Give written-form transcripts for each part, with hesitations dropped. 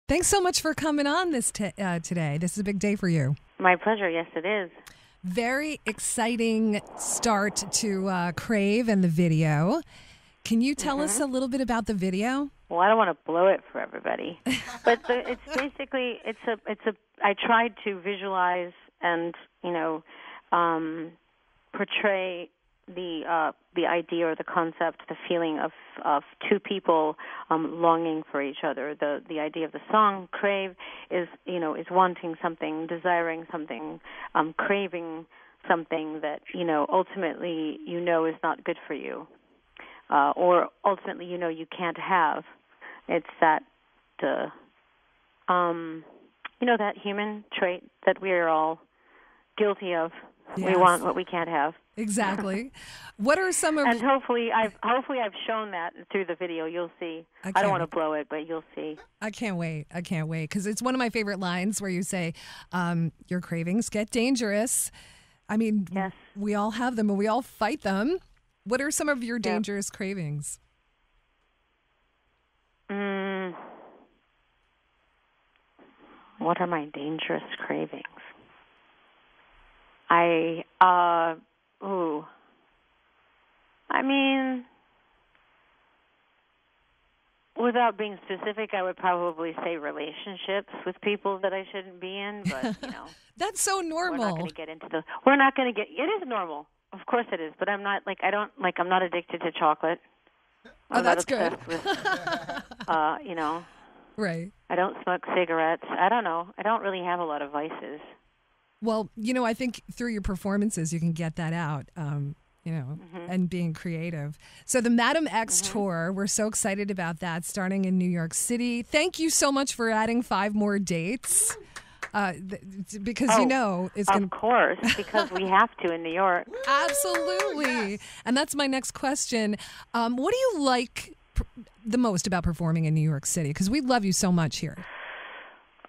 Thanks so much for coming on today. This is a big day for you. My pleasure. Yes, it is. Very exciting start to Crave and the video. Can you tell us a little bit about the video? Well, I don't want to blow it for everybody, but it's basically I tried to visualize and portray the idea or the concept, the feeling of two people longing for each other. The idea of the song Crave is wanting something, desiring something, craving something that ultimately is not good for you, or ultimately you can't have. It's that that human trait that we are all guilty of. Yes. We want what we can't have. Exactly. What are some of and hopefully I've shown that through the video. You'll see. I don't want to blow it, but you'll see. I can't wait because it's one of my favorite lines where you say, "Your cravings get dangerous." I mean, yes. We all have them and we all fight them. What are some of your dangerous cravings? What are my dangerous cravings? Without being specific, I would probably say relationships with people that I shouldn't be in, but, That's so normal. We're not going to get into it is normal. Of course it is, but I'm not, I'm not addicted to chocolate. Oh, that's good. With, Right. I don't smoke cigarettes. I don't know. I don't really have a lot of vices. Well, I think through your performances, you can get that out, and being creative. So the MadameX tour, we're so excited about that, starting in New York City. Thank you so much for adding 5 more dates, because it's going to... Of course, because we have to in New York. Absolutely. Yes. And that's my next question. What do you like the most about performing in New York City? Because we love you so much here.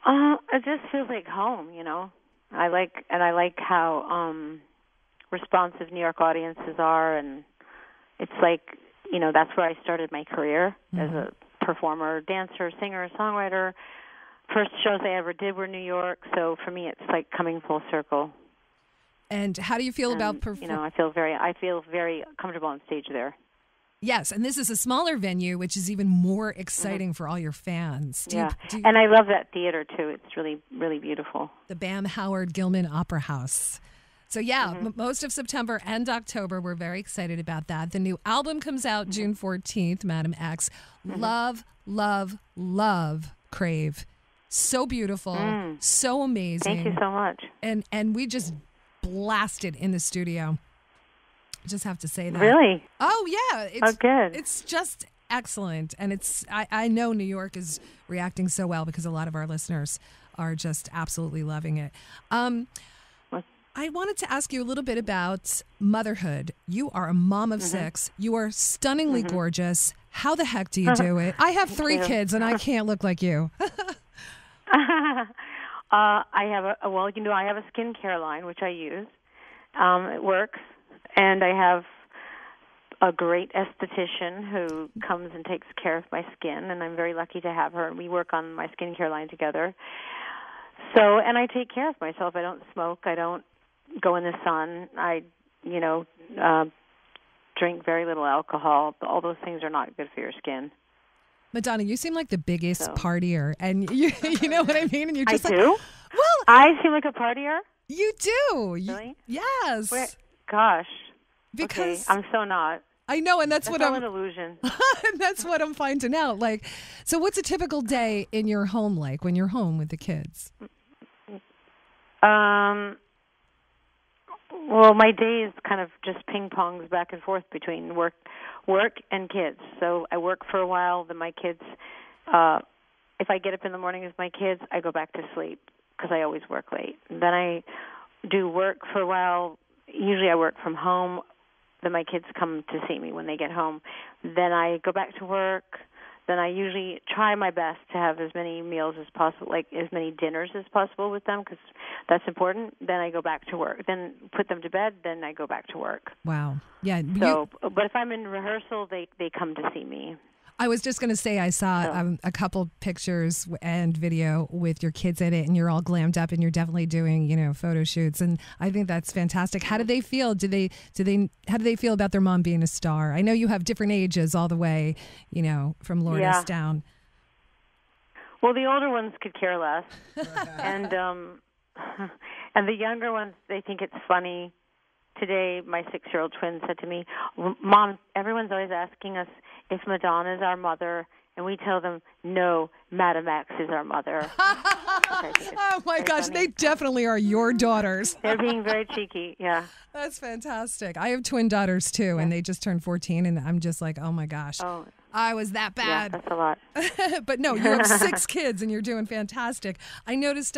It just feels like home, I like how responsive New York audiences are, and it's like, that's where I started my career as a performer, dancer, singer, songwriter. First shows I ever did were New York, so for me it's like coming full circle. And how do you feel about performing? I feel very comfortable on stage there. Yes, and this is a smaller venue, which is even more exciting for all your fans. And I love that theater, too. It's really, really beautiful. The Bam Howard Gilman Opera House. So, most of September and October, we're very excited about that. The new album comes out June 14th, MadameX. Love, love, love Crave. So beautiful, so amazing. Thank you so much. And we just blasted in the studio. Just have to say that. Really? Oh, yeah. Good. It's just excellent. And I know New York is reacting so well because a lot of our listeners are just absolutely loving it. I wanted to ask you a little bit about motherhood. You are a mom of 6. You are stunningly gorgeous. How the heck do you do it? I have 3 kids and I can't look like you. I have I have a skincare line, which I use. It works. And I have a great esthetician who comes and takes care of my skin, and I'm very lucky to have her. And we work on my skincare line together. So, and I take care of myself. I don't smoke. I don't go in the sun. I, drink very little alcohol. All those things are not good for your skin. Madonna, you seem like the biggest partier, and you know what I mean? And you're just I do? Well, I seem like a partier? You do. Really? Yes. Gosh. Because I'm so not. I know, and that's what I'm an illusion. And that's what I'm finding out. So what's a typical day in your home like when you're home with the kids? Well, my day is kind of just ping-pongs back and forth between work and kids. So I work for a while, then my kids, if I get up in the morning with my kids, I go back to sleep because I always work late. And then I do work for a while. Usually I work from home. Then my kids come to see me when they get home. Then I go back to work. Then I usually try my best to have as many meals as possible, like as many dinners as possible with them because that's important. Then I go back to work. Then put them to bed. Then I go back to work. Wow. Yeah. So, but if I'm in rehearsal, they come to see me. I was just going to say I saw a couple pictures and video with your kids in it, and you're all glammed up, and you're definitely doing, photo shoots, and I think that's fantastic. How do they feel? How do they feel about their mom being a star? I know you have different ages all the way, from Lourdes down. Well, the older ones could care less, and and the younger ones, they think it's funny. Today, my 6-year-old twin said to me, "Mom, everyone's always asking us if Madonna is our mother, and we tell them, no, MadameX is our mother." Oh, my gosh, funny. They definitely are your daughters. They're being very cheeky, yeah. That's fantastic. I have twin daughters, too, and they just turned 14, and I'm just like, oh, my gosh. Oh. I was that bad. Yeah, that's a lot. But no, you have 6 kids and you're doing fantastic. I noticed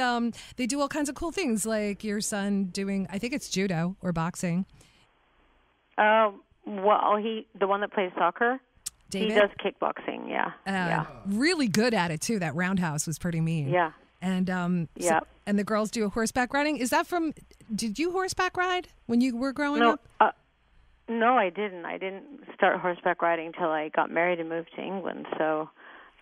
they do all kinds of cool things, like your son doing, I think it's judo or boxing. Well, the one that plays soccer, David? He does kickboxing, yeah. Really good at it, too. That roundhouse was pretty mean. Yeah. And and the girls do horseback riding. Is that did you horseback ride when you were growing up? No, I didn't. I didn't start horseback riding until I got married and moved to England.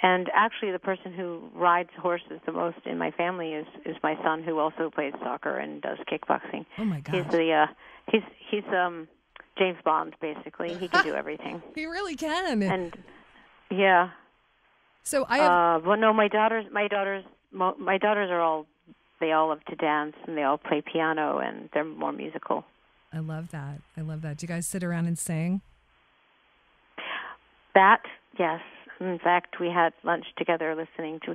And actually, the person who rides horses the most in my family is my son, who also plays soccer and does kickboxing. Oh my gosh! He's James Bond, basically. He can do everything. He really can. And yeah. So I have. Well, no, my daughters are all. They all love to dance and they all play piano and they're more musical. I love that. Do you guys sit around and sing? That, yes. In fact, we had lunch together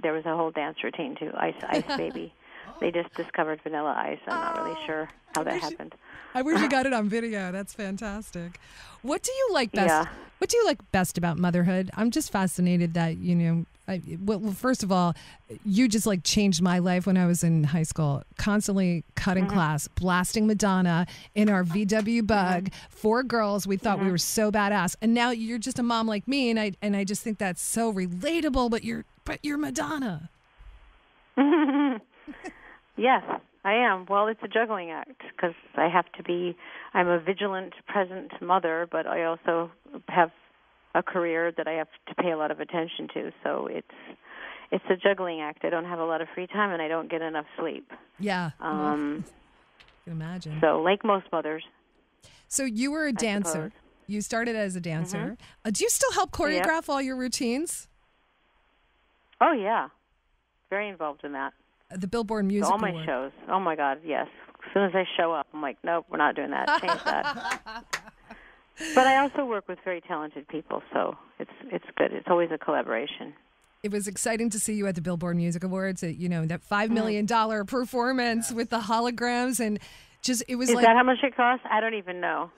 there was a whole dance routine to Ice Baby. They just discovered Vanilla Ice. I'm not really sure how that happened. I wish you got it on video. That's fantastic. What do you like best? Yeah. What do you like best about motherhood? I'm just fascinated that, well, first of all, you just changed my life when I was in high school. Constantly cutting class, blasting Madonna in our VW Bug. 4 girls, we thought we were so badass. And now you're just a mom like me, and I just think that's so relatable. But you're Madonna. Yes, I am. Well, it's a juggling act because I'm a vigilant, present mother, but I also have a career that I have to pay a lot of attention to. So it's a juggling act. I don't have a lot of free time, and I don't get enough sleep. Yeah. I can imagine. So like most mothers. So you were a dancer. You started as a dancer. Do you still help choreograph all your routines? Oh, yeah. Very involved in that. The Billboard Music All my Award. shows. Oh, my God, yes. As soon as I show up, I'm like, nope, we're not doing that. Change that. But I also work with very talented people, so it's good. It's always a collaboration. It was exciting to see you at the Billboard Music Awards. That $5 million performance with the holograms, and it was. Is that how much it cost? I don't even know.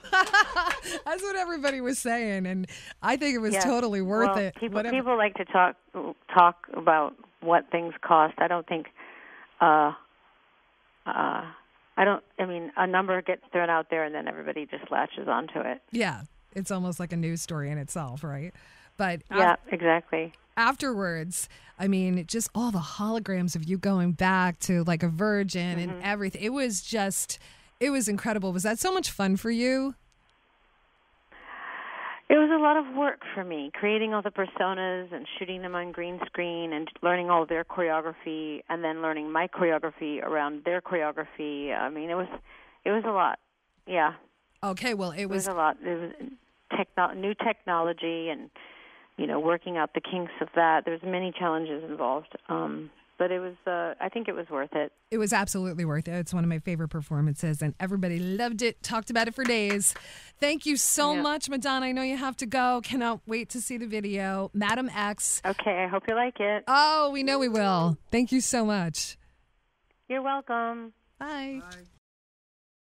That's what everybody was saying, and I think it was totally worth it. People like to talk about what things cost. I don't think. A number gets thrown out there and then everybody just latches onto it. Yeah, it's almost like a news story in itself, right? But yeah, exactly. Afterwards, just all the holograms of you going back to like a virgin and everything. It was incredible. Was that so much fun for you? It was a lot of work for me, creating all the personas and shooting them on green screen and learning all their choreography and then learning my choreography around their choreography. It was a lot. Yeah. Okay, well, it was a lot. It was new technology and, working out the kinks of that. There's many challenges involved. But it was, I think it was worth it. It was absolutely worth it. It's one of my favorite performances, and everybody loved it, talked about it for days. Thank you so much, Madonna. I know you have to go. Cannot wait to see the video. MadameX. Okay, I hope you like it. Oh, we know we will. Thank you so much. You're welcome. Bye. Bye.